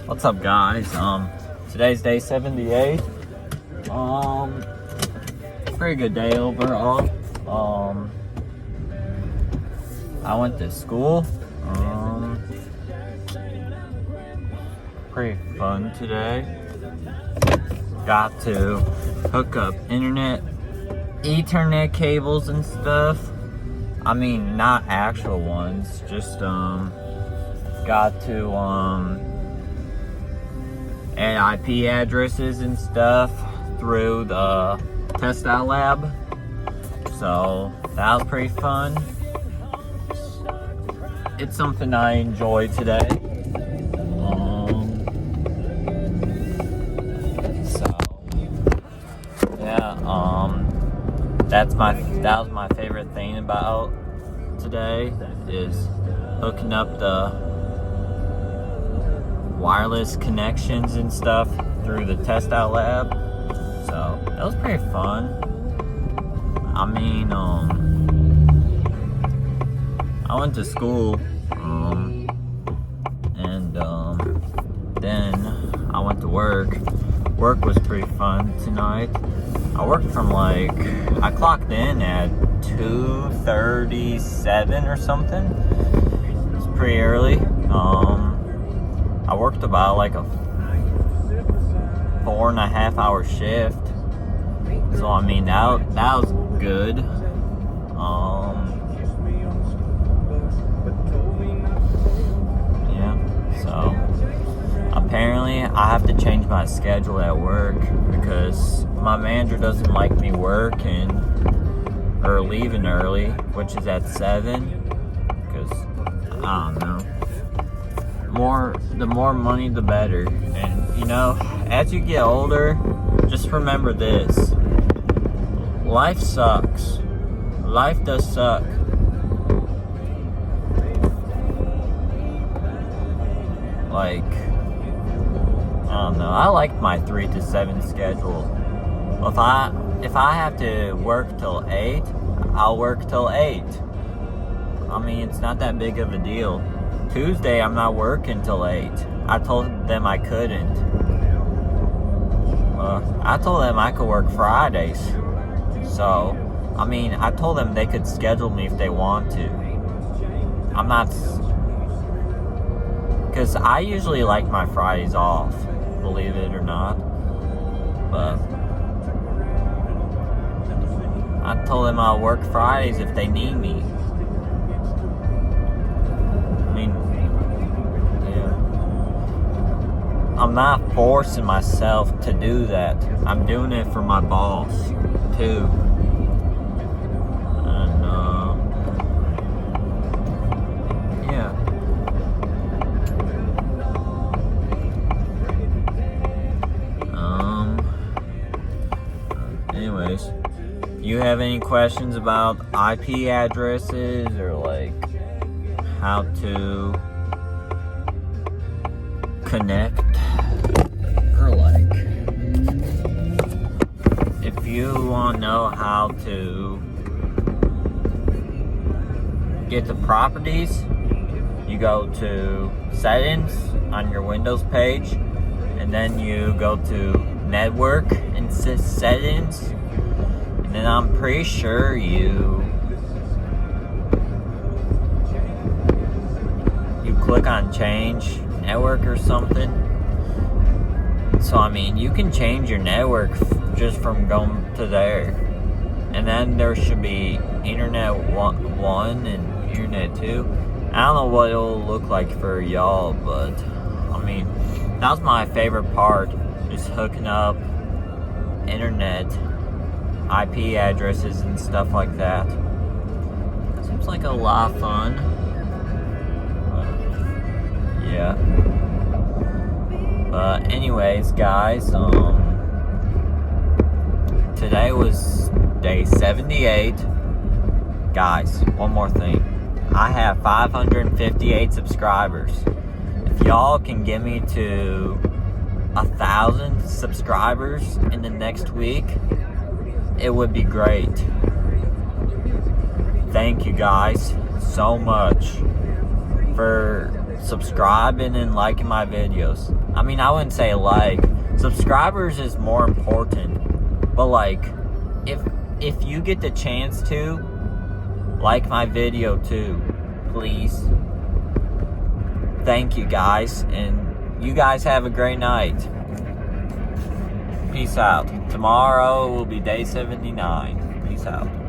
What's up, guys? Today's day 78. Pretty good day overall. I went to school. Pretty fun today. Got to hook up internet, Ethernet cables and stuff. I mean, not actual ones. Just got to add IP addresses and stuff through the test out lab. So that was pretty fun. It's something I enjoy today. That was my favorite thing about today, is hooking up the wireless connections and stuff through the test out lab. So that was pretty fun. I mean, I went to school, and then I went to work. Work was pretty fun tonight. I worked from I clocked in at 2:37 or something. It's pretty early. I worked about a 4.5 hour shift. So I mean that was good. So apparently I have to change my schedule at work because my manager doesn't like me working or leaving early, which is at 7, because I don't know. The more money, the better. And as you get older, just remember this: life sucks. Life does suck. I don't know. I like my 3 to 7 schedule. If I have to work till 8, I'll work till 8. I mean, it's not that big of a deal. Tuesday, I'm not working till 8. I told them I couldn't. I told them I could work Fridays. So, I mean, I told them they could schedule me if they want to. I'm not... Because I usually like my Fridays off, believe it or not. But I told them I'll work Fridays if they need me. I mean, yeah. I'm not forcing myself to do that. I'm doing it for my boss, too. Anyways, you have any questions about IP addresses or how to connect, or if you want to know how to get the properties, you go to settings on your Windows page, and then you go to network and settings, and then I'm pretty sure you click on change network or something. So I mean, you can change your network just from going to there, and then there should be internet 1 and internet 2. I don't know what it'll look like for y'all, but I mean, that was my favorite part. Just hooking up internet, IP addresses and stuff like that. Seems like a lot of fun. Yeah. But anyways, guys, today was day 78. Guys, one more thing. I have 558 subscribers. If y'all can get me to 1,000 subscribers in the next week, it would be great. Thank you guys so much for subscribing and liking my videos. I mean, I wouldn't say like. Subscribers is more important. But like, if you get the chance to, like my video too, please. Thank you guys, and you guys have a great night. Peace out. Tomorrow will be day 79. Peace out.